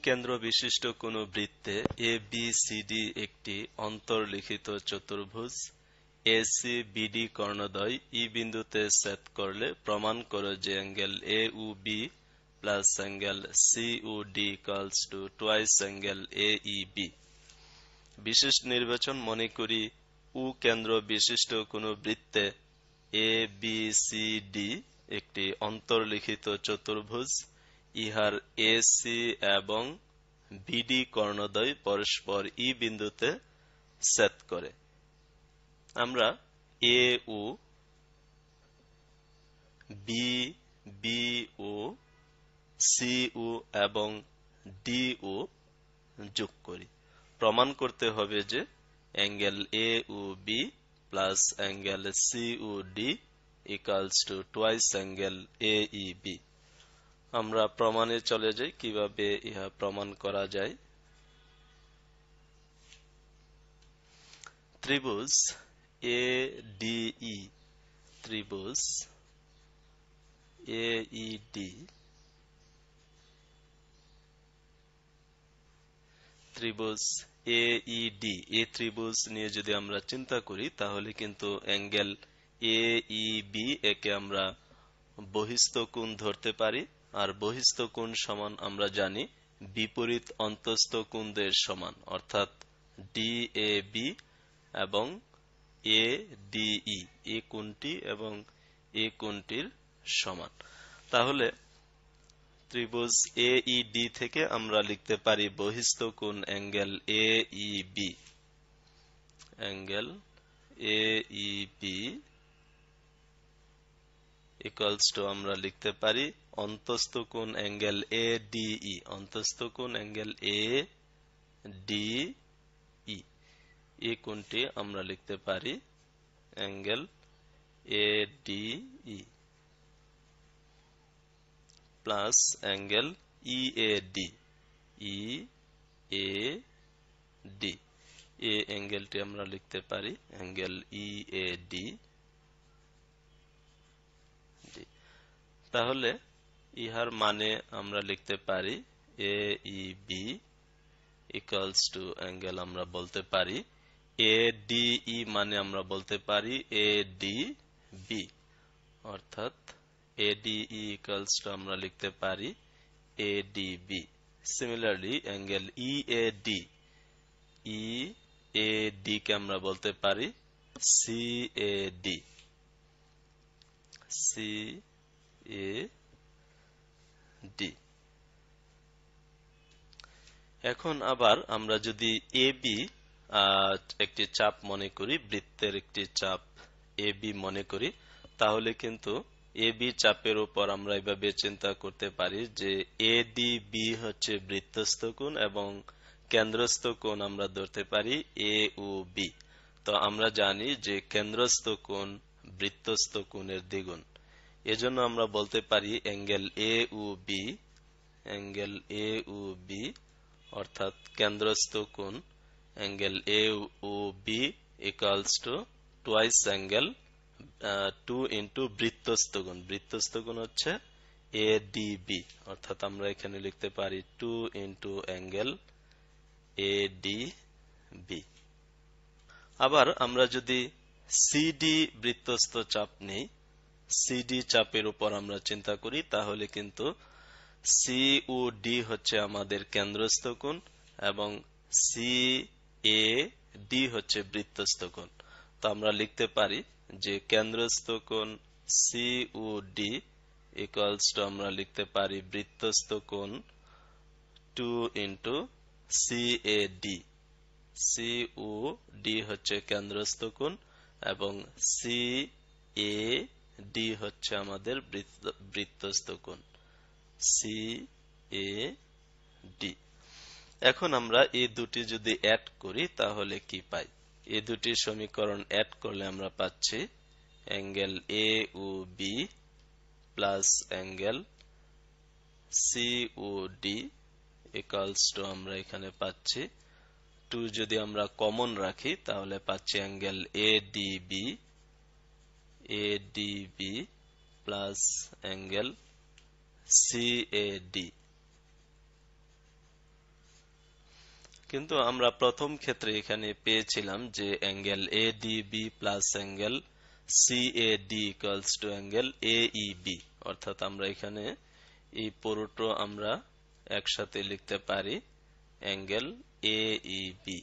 কেন্দ্র বিশিষ্ট কোনো বৃত্তে ABCD একটি অন্তর্লিখিত চতুর্ভুজ ACBD কর্ণদ্বয় E বিন্দুতে ছেদ করলে প্রমাণ করো যে angle AOB plus angle COD equals to twice angle AEB। বিশেষ নির্বাচন মনে করি উ কেন্দ্র বিশিষ্ট কোনো বৃত্তে ABCD একটি অন্তর্লিখিত চতুর্ভুজ, ইহার AC এবং BD কর্ণদ্বয় পরস্পর ই বিন্দুতে ছেদ করে। আমরা AO, BO, CO এবং DO যোগ করি। প্রমাণ করতে হবে যে angle AOB plus angle COD equals to twice angle AEB। আমরা প্রমাণে চলে যাই কিভাবে ইহা প্রমাণ করা যায়। ত্রিভুজ ADE, ত্রিভুজ AED, ত্রিভুজ AED এই ত্রিভুজ নিয়ে যদি আমরা চিন্তা করি তাহলে কিন্তু অ্যাঙ্গেল AEB একে আমরা বহিস্থ কোণ ধরতে পারি, আর বহিস্থ কোণ সমান আমরা জানি বিপরীত অন্তস্থ কোণদের সমান, অর্থাৎ DAB এবং ADE এই কোণটি এবং এই কোণটির সমান। তাহলে ত্রিভুজ AED থেকে আমরা লিখতে পারি বহিস্থ কোণ angle AEB, angle AEB equals to আমরা লিখতে পারি অন্তস্থ কোণ অ্যাঙ্গেল ADE, অন্তস্থ কোণ অ্যাঙ্গেল ADE এই কোণটি আমরা লিখতে পারি angle ADE plus angle EAD, EAD এই অ্যাঙ্গেলটি আমরা লিখতে পারি অ্যাঙ্গেল EAD। তাহলে ইহার মানে আমরা লিখতে পারি AEB ইকুয়ালস টু অ্যাঙ্গেল আমরা বলতে পারি ADE, মানে আমরা বলতে পারি ADB, অর্থাৎ ADE ইকুয়ালস টু আমরা লিখতে পারি ADB। Similarly angle EAD, EAD কে আমরা বলতে পারি CAD, CAD। এখন আবার আমরা যদি AB একটি চাপ মনে করি, বৃত্তের একটি চাপ AB মনে করি, তাহলে কিন্তু AB চাপের উপর আমরা এভাবে চিন্তা করতে পারি যে ADB হচ্ছে বৃত্তস্থ কোণ এবং কেন্দ্রস্থ কোণ আমরা ধরতে পারি AOB। তো আমরা জানি যে কেন্দ্রস্থ কোণ বৃত্তস্থ কোণের দ্বিগুণ, এজন্য আমরা বলতে পারি অ্যাঙ্গেল AOB, অ্যাঙ্গেল AOB অর্থাৎ কেন্দ্রস্থ কোণ angle AOB equals to twice angle 2 into বৃত্তস্থ কোণ, বৃত্তস্থ কোণ হচ্ছে ADB, অর্থাৎ আমরা এখানে লিখতে পারি 2 ইন্টু অ্যাঙ্গেল ADB। আবার আমরা যদি CD বৃত্তস্থ চাপ নেই, CD চাপের উপর আমরা চিন্তা করি, তাহলে কিন্তু COD হচ্ছে আমাদের কেন্দ্রস্থ কোণ এবং CAD হচ্ছে বৃত্তস্থ কোণ। তো আমরা লিখতে পারি যে কেন্দ্রস্থ কোণ COD ইকুয়ালস টু আমরা লিখতে পারি বৃত্তস্থ কোণ 2 ইন্টু CAD, COD হচ্ছে কেন্দ্রস্থ কোণ এবং CAD হচ্ছে আমাদের বৃত্তস্থ কোণ CAD। এখন আমরা এই দুটি যদি অ্যাড করি তাহলে কি পাই? এই দুটি সমীকরণ অ্যাড করলে আমরা পাচ্ছি angle AOB plus angle COD equals to আমরা এখানে পাচ্ছি 2, যদি আমরা কমন রাখি তাহলে পাচ্ছি angle ADB plus angle CAD কিন্তু আমরা প্রথম ক্ষেত্রে এখানে পেয়েছিলাম যে angle ADB plus angle CAD equals to angle AEB, অর্থাৎ আমরা এখানে এই পুরোটা আমরা একসাথে লিখতে পারি অ্যাঙ্গেল এইবি।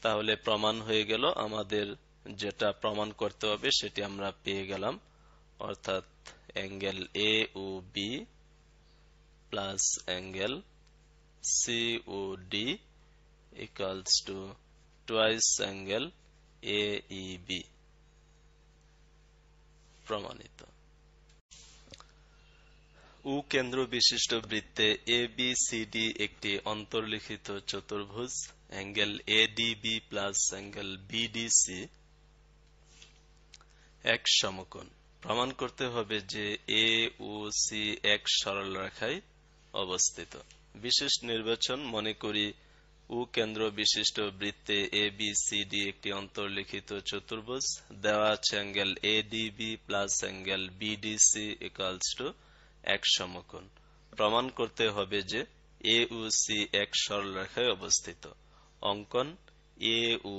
তাহলে প্রমাণ হয়ে গেল, আমাদের যেটা প্রমাণ করতে হবে সেটি আমরা পেয়ে গেলাম, অর্থাৎ angle AOB plus angle COD equals to twice angle AEB প্রমাণিত। উ কেন্দ্র বিশিষ্ট বৃত্তে ABCD একটি অন্তর্লিখিত চতুর্ভুজ, angle ADB plus angle BDC এক সমকোণ। প্রমাণ করতে হবে যে এ ও সি এক সরলরেখায় অবস্থিত। বিশেষ নির্বাচন, মনে করি উ কেন্দ্র বিশিষ্ট বৃত্তে ABCD একটি অন্তর্লিখিত চতুর্ভুজ, দেওয়া আছে angle ADB plus angle BDC equals to এক সমকোণ। প্রমাণ করতে হবে যে এ ও সি এক সরলরেখায় অবস্থিত। অঙ্কন এ ও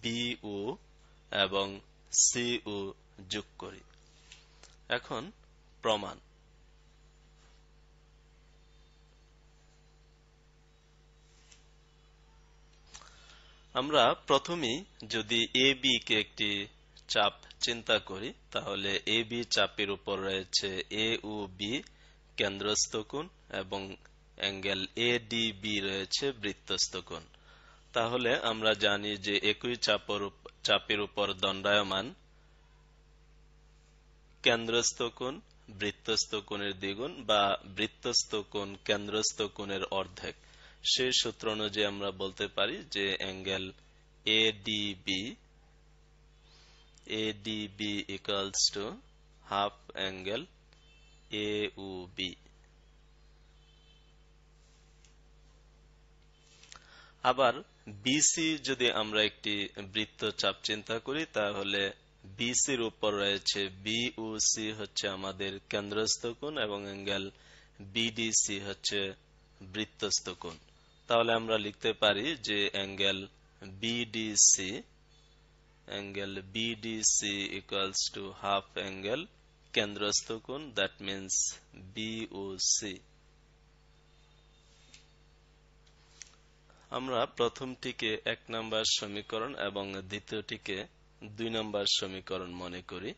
বি ও এবং সি ও যোগ করি। এখন প্রমাণ। আমরা প্রথমেই যদি এ বি কে একটি চাপ চিন্তা করি, তাহলে এ বি চাপের উপর রয়েছে এ ও বি কেন্দ্রস্থ কোণ এবং অ্যাঙ্গেল এডিবি রয়েছে বৃত্তস্থ কোণ। তাহলে আমরা জানি যে একই চাপের উপর দণ্ডায়মান কেন্দ্রস্থ কোণ বৃত্তস্থ কোণের দ্বিগুণ বা বৃত্তস্থ কোণ কেন্দ্রস্থ কোণের অর্ধেক। সেই সূত্র অনুযায়ী আমরা বলতে পারি যে angle ADB equals to half angle AOB. আবার বিসি যদি আমরা একটি বৃত্তচাপ চিন্তা করি, তাহলে বিসির উপর রয়েছে বি ও সি হচ্ছে আমাদের কেন্দ্রস্থ কোণ এবং অ্যাঙ্গেল বিডিসি হচ্ছে বৃত্তস্থ কোণ। তাহলে আমরা লিখতে পারি যে angle BDC equals to half angle কেন্দ্রস্থ কোণ, দ্যাট মিন্স বিওসি। আমরা প্রথমটিকে 1 নম্বর সমীকরণ এবং দ্বিতীয়টিকে 2 নম্বর সমীকরণ মনে করি।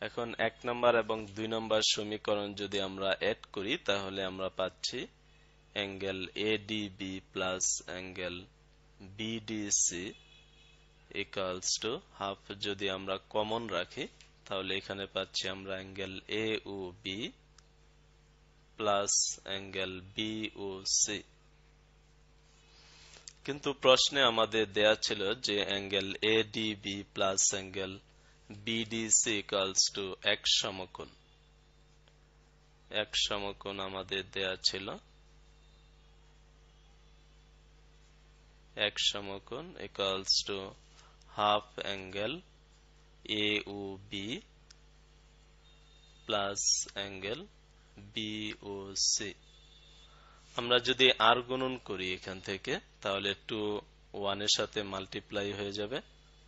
এখন 1 নম্বর এবং 2 নম্বর সমীকরণ যদি আমরা এড করি, তাহলে আমরা পাচ্ছি angle ADB plus angle BDC equals to half. যদি আমরা কমন রাখি, তাহলে এখানে পাচ্ছি আমরা angle AOB plus angle BOC. কিন্তু প্রশ্নে আমাদের দেয়া ছিল যে angle ADB plus angle BDC equals two এক সমকোণ। এক সমকোণ আমাদের দেয়া ছিল, এক সমকোণ equals to half angle AOB plus angle BOC. আমরা যদি আর গুণন করি এখান থেকে, তাহলে 2 1 এর সাথে মাল্টিপ্লাই হয়ে যাবে।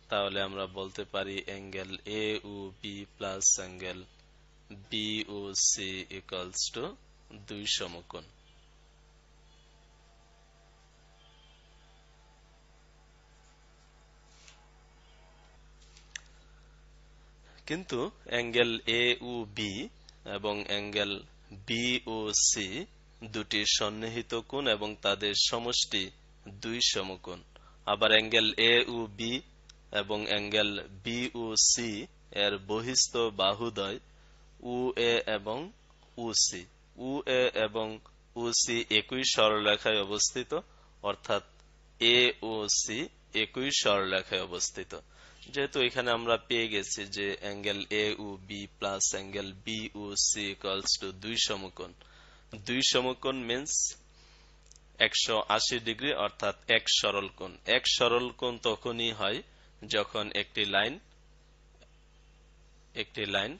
তাহলে আমরা বলতে পারি angle AOB plus angle BOC equals two 2 সমকোণ। কিন্তু অ্যাঙ্গেল এওবি এবং অ্যাঙ্গেল বিওসি দুটি সন্নিহিত কোণ এবং তাদের সমষ্টি 2 সমকোণ। আবার অ্যাঙ্গেল এওবি এবং অ্যাঙ্গেল বিওসি এর বহিস্থ বাহুদ্বয় উএ এবং উসি। উএ এবং উসি একই সরলরেখায় অবস্থিত, অর্থাৎ এ ও সি একই সরলরেখায় অবস্থিত। যেহেতু এখানে আমরা পেয়ে গেছি যে angle AOB plus angle BOC equals two 2 সমকোণ। 2 সমকোণ মিন্স 180 ডিগ্রি, অর্থাৎ এক সরল কোণ। এক সরল কোণ তখনই হয় যখন একটি লাইন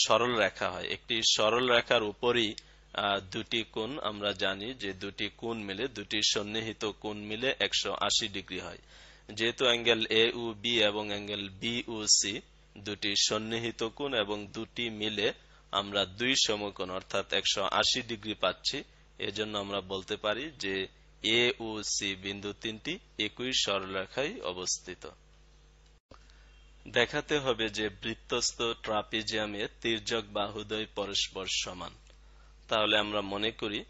সরল রেখা হয়। একটি সরল রেখার উপরই দুটি কোণ আমরা জানি যে দুটি কোণ মিলে, দুটি সন্নিহিত কোণ মিলে 180 ডিগ্রি হয়। যেহেতু অ্যাঙ্গেল এ ও বি এবং অ্যাঙ্গেল বি ও সি দুটি সন্নিহিত কোণ এবং দুটি মিলে আমরা দুই সমকোণ অর্থাৎ 180 ডিগ্রি পাচ্ছি, এজন্য আমরা বলতে পারি যে এ ও সি বিন্দু তিনটি একই সরলরেখায় অবস্থিত। দেখাতে হবে যে বৃত্তস্থ ট্রাপিজিয়ামে তির্যক বাহুদ্বয় পরস্পর সমান। তাহলে আমরা মনে করি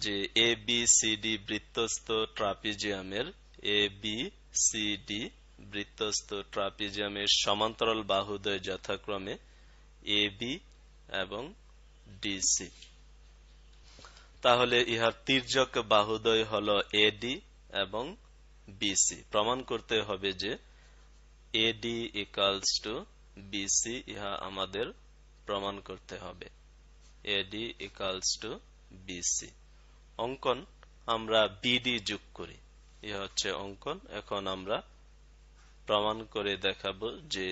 যে এ বি সি ডি বৃত্তস্থ ট্রাপিজিয়ামের সমান্তরাল বাহুদ্বয় যথাক্রমে এ বি এবং ডিসি। তাহলে ইহার তির্যক বাহুদ্বয় হলো এডি এবং বিসি। প্রমাণ করতে হবে যে এডি ইকুয়ালস টু বিসি, ইহা আমাদের প্রমাণ করতে হবে। এডি ইকুয়ালস টু বিসি। অঙ্কন আমরা বিডি যোগ করি, ইহা হচ্ছে অঙ্কন। এখন আমরা প্রমাণ করে দেখাবো যে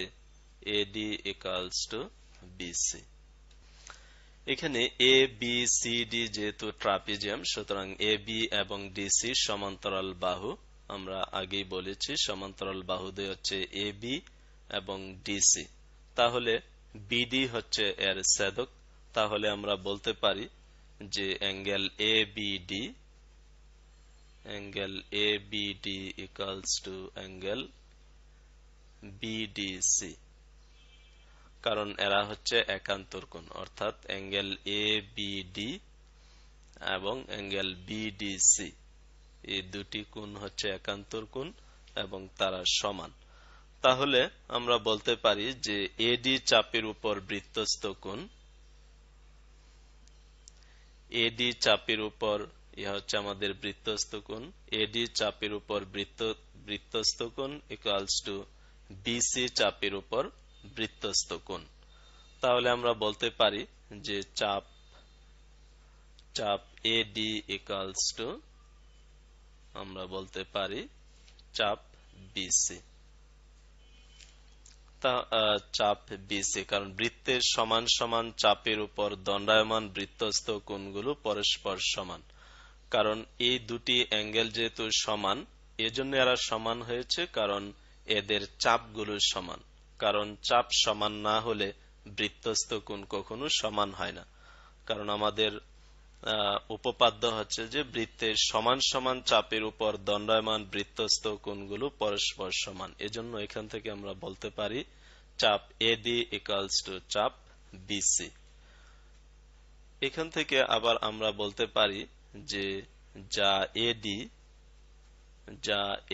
এডি ইকুয়ালস টু বিসি। এখানে এ বি সি ডি যেহেতু ট্রাপিজিয়াম, সুতরাং এ বি এবং ডিসি সমান্তরাল বাহু। আমরা আগেই বলেছি সমান্তরাল বাহুদ্বয় হচ্ছে এ বি এবং ডিসি। তাহলে বিডি হচ্ছে এর ছেদক। তাহলে আমরা বলতে পারি যে angle A BD equals to angle BDC, কারণ এরা হচ্ছে একান্তর কোণ, অর্থাৎ অ্যাঙ্গেল এ বিডি এবং অ্যাঙ্গেল বিডিসি এই দুটি কোণ হচ্ছে একান্তর কোণ এবং তারা সমান। তাহলে আমরা বলতে পারি যে এডি চাপের উপর বৃত্তস্থ কোণ, এডি চাপের উপর, ইহা হচ্ছে আমাদের বৃত্তস্থ কোণ, এডি চাপের উপর বৃত্তস্থ কোণ ইকুয়ালস টু বিসি চাপের উপর বৃত্তস্থ কোণ। তাহলে আমরা বলতে পারি যে চাপ এডি ইকুয়ালস টু, আমরা বলতে পারি চাপ বিসি। চাপ বিসি, কারণ বৃত্তের সমান সমান চাপের উপর দণ্ডায়মান বৃত্তস্থ কোণগুলো পরস্পর সমান। কারণ এই দুটি অ্যাঙ্গেল যেহেতু সমান, এজন্য এরা সমান হয়েছে, কারণ এদের চাপগুলো সমান। কারণ চাপ সমান না হলে বৃত্তস্থ কোণ কখনো সমান হয় না। কারণ আমাদের উপপাদ্য হচ্ছে যে বৃত্তের সমান সমান চাপের উপর দণ্ডায়মান বৃত্তস্থ কোণগুলো পরস্পর সমান। এজন্য এখান থেকে আমরা বলতে পারি চাপ এডি ইকুয়ালস টু চাপ বিসি। এখান থেকে আবার আমরা বলতে পারি যে যা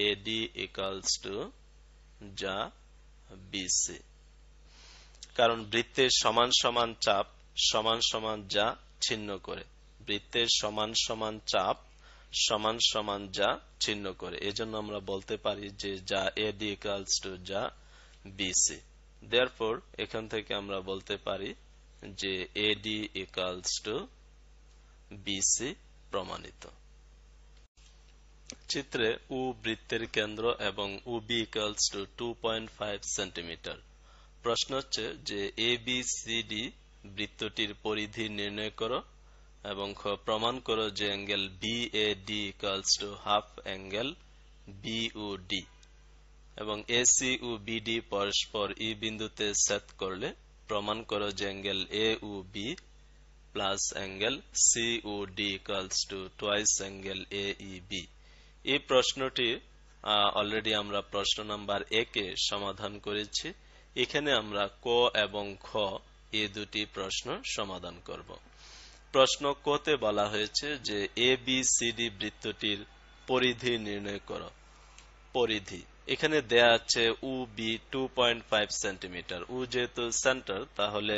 এডি ইকুয়ালস টু যা বিসি, কারণ বৃত্তের সমান সমান চাপ সমান সমান যা ছিন্ন করে, বৃত্তের সমান সমান চাপ সমান সমান যা ছিন্ন করে। এজন্য আমরা বলতে পারি যে যা এডি ইকুয়ালস টু যা বিসি। দেয়ারফর এখান থেকে আমরা বলতে পারি যে এডি ইকুয়ালস টু বিসি প্রমাণিত। চিত্রে ও বৃত্তের কেন্দ্র এবং ওবি ইকুয়ালস টু 2.5 সেন্টিমিটার। প্রশ্ন হচ্ছে যে এবিসিডি বৃত্তটির পরিধি নির্ণয় করো এবং প্রমাণ করো যে angle BAD equals to half angle BOD এবং এসি ও বিডি পরস্পর ই বিন্দুতে ছেদ করলে প্রমাণ করো যে angle A O B plus angle C O D equals to twice angle A E B. এই প্রশ্নটি অলরেডি আমরা প্রশ্ন নাম্বার 1 এ সমাধান করেছি। এখানে আমরা ক এবং খ এই দুটি প্রশ্ন সমাধান করব। প্রশ্ন ক তে বলা হয়েছে যে এবিসিডি বৃত্তটির পরিধি নির্ণয় করো। পরিধি এখানে দেয়া আছে উবি 2.5 সেন্টিমিটার। উ যেহেতু সেন্টার, তাহলে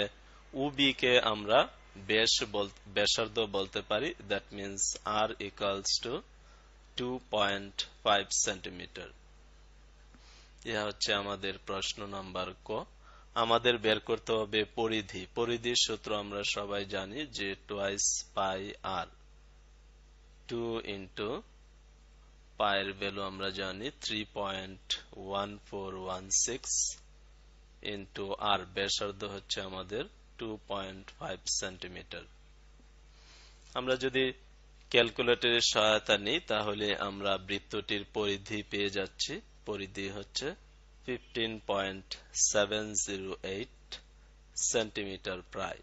উবি কে আমরা ব্যাসার্ধ বলতে পারি। That means r equals to 2.5 centimetre. ইহা হচ্ছে আমাদের প্রশ্ন নাম্বার ক। আমাদের বের করতে হবে পরিধি। পরিধির সূত্র আমরা সবাই জানি যে টুয়াইস পাই আর। 2 ইন্টু পায়ের ভ্যালু আমরা জানি 3.1416 ইন্টু আর, ব্যাসার্ধ হচ্ছে আমাদের 2.5 সেন্টিমিটার। আমরা যদি ক্যালকুলেটরের সহায়তা নিই তাহলে আমরা বৃত্তটির পরিধি পেয়ে যাচ্ছি। পরিধি হচ্ছে 15.708 সেন্টিমিটার প্রায়।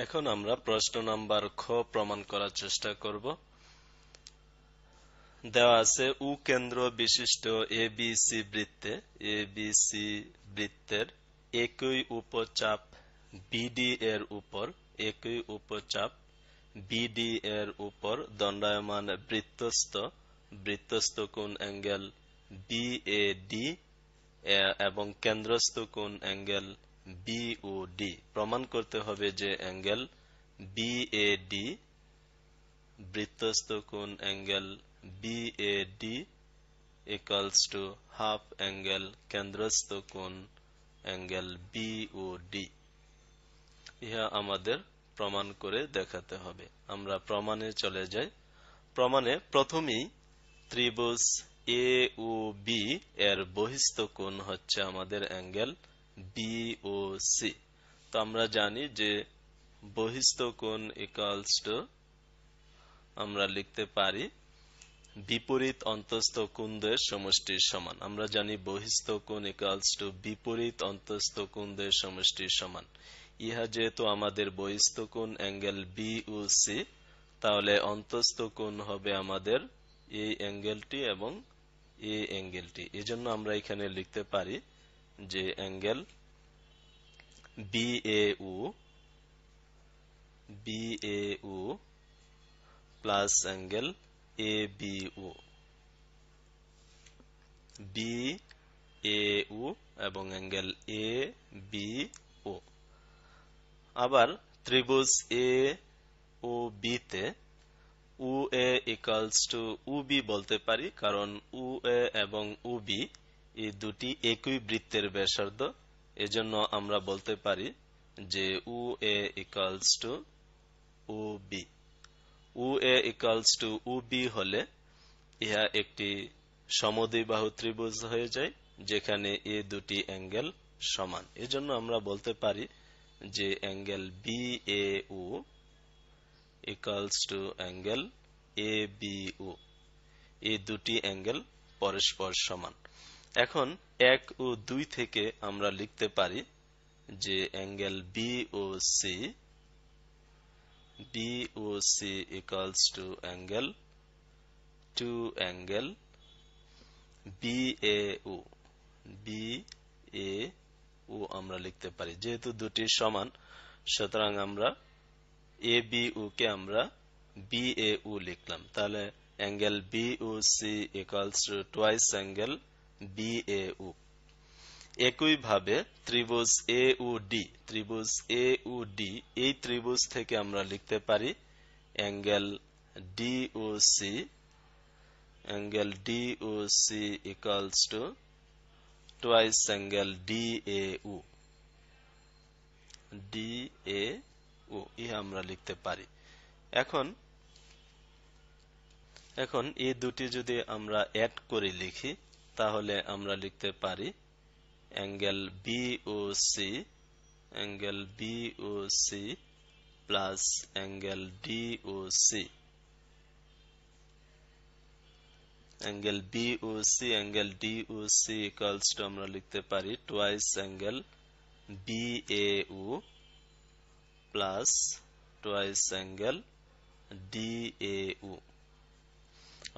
এখন আমরা প্রশ্ন নাম্বার খ প্রমাণ করার চেষ্টা করব। দেওয়া আছে উ কেন্দ্র বিশিষ্ট এবিসি বৃত্তের একই উপচাপ বিডি এর উপর দণ্ডায়মান বৃত্তস্থ কোণ অ্যাঙ্গেল বিএডি এবং কেন্দ্রস্থ কোণ অ্যাঙ্গেল বিওডি। প্রমাণ করতে হবে যে অ্যাঙ্গেল বিএডি বৃত্তস্থ কোণ angle BAD equals to half angle কেন্দ্রস্থ কোণ অ্যাঙ্গেল বিওডি। ইহা আমাদের প্রমাণ করে দেখাতে হবে। আমরা প্রমাণে চলে যাই। প্রমাণে প্রথমেই ত্রিভুজ এ ও বি এর বহিস্থ কোণ হচ্ছে আমাদের অ্যাঙ্গেল বিওসি। তো আমরা জানি যে বহিস্থ কোণ ইকুয়ালস টু আমরা লিখতে পারি বিপরীত অন্তস্থ কোণদের সমষ্টির সমান। আমরা জানি বহিস্থ কোণ ইকুয়ালস টু বিপরীত অন্তস্থ কোণদের সমষ্টির সমান। ইহা যেহেতু আমাদের বহিস্থ কোণ অ্যাঙ্গেল বিওসি, তাহলে অন্তস্থ কোণ হবে আমাদের এই অ্যাঙ্গেলটি এবং এই অ্যাঙ্গেলটি। এজন্য আমরা এখানে লিখতে পারি যে angle BAO plus angle ABO, বিএউ এবং অ্যাঙ্গেল এবিও। আবার ত্রিভুজ এ ও বি তে উ এ ইকুয়ালস টু উবি বলতে পারি, কারণ উ এ এবং উবি এই দুটি একই বৃত্তের ব্যাসার্ধ। এজন্য আমরা বলতে পারি যে O A equals to OB. O A equals to OB হলে ইহা একটি সমদ্বিবাহু ত্রিভুজ হয়ে যায়, যেখানে এ দুটি অ্যাঙ্গেল সমান। এজন্য আমরা বলতে পারি যে angle BAO equals to angle ABO. এই দুটি অ্যাঙ্গেল পরস্পর সমান। এখন 1 ও 2 থেকে আমরা লিখতে পারি যে angle BOC equals to angle BAO আমরা লিখতে পারি। যেহেতু দুটি সমান, সুতরাং আমরা এবিও কে আমরা বিএউ লিখলাম। তাহলে angle BOC equals to twice angle BAO. একইভাবে ত্রিভুজ এউডি এই ত্রিভুজ থেকে আমরা লিখতে পারি angle DOC equals to twice angle DAO. ইহা আমরা লিখতে পারি। এখন এই দুটি যদি আমরা অ্যাড করে লিখি তাহলে আমরা লিখতে পারি angle BOC plus angle DOC. Angle DOC equals to আমরা লিখতে পারি twice angle BAO plus twice angle DAO.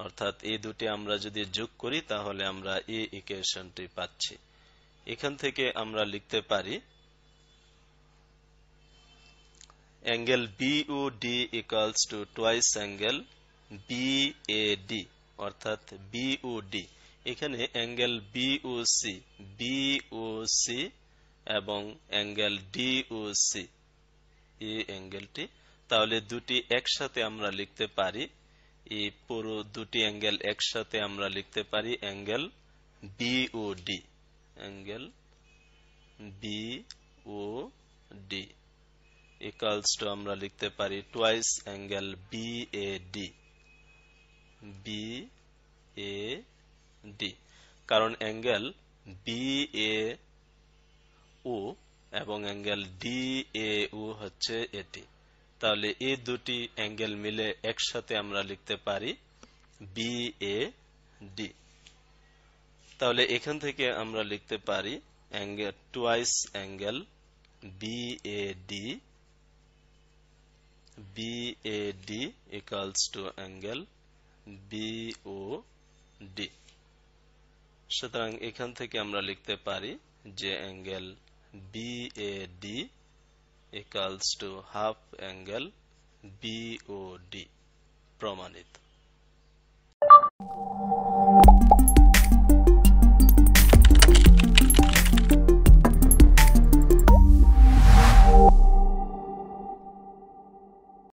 অর্থাৎ এই দুটি আমরা যদি যোগ করি তাহলে আমরা এই ইকুয়েশনটি পাচ্ছি। এখান থেকে আমরা লিখতে পারি angle BOD equals to twice angle BAD, অর্থাৎ বিওডি। এখানে অ্যাঙ্গেল বিওসি এবং অ্যাঙ্গেল ডিওসি এই অ্যাঙ্গেলটি, তাহলে দুটি একসাথে আমরা লিখতে পারি, এই পুরো দুটি অ্যাঙ্গেল একসাথে আমরা লিখতে পারি অ্যাঙ্গেল বিওডি ইকুয়ালস টু আমরা লিখতে পারি টুয়াইস অ্যাঙ্গেল বিএডি। কারণ অ্যাঙ্গেল বিএও এবং অ্যাঙ্গেল DAO হচ্ছে এটি। তাহলে এই দুটি অ্যাঙ্গেল মিলে একসাথে আমরা লিখতে পারি BAD। তাহলে এখান থেকে আমরা লিখতে পারি angle twice angle BAD equals to angle BOD। সুতরাং এখান থেকে আমরা লিখতে পারি যে angle BAD equals to half angle BOD। প্রমাণিত।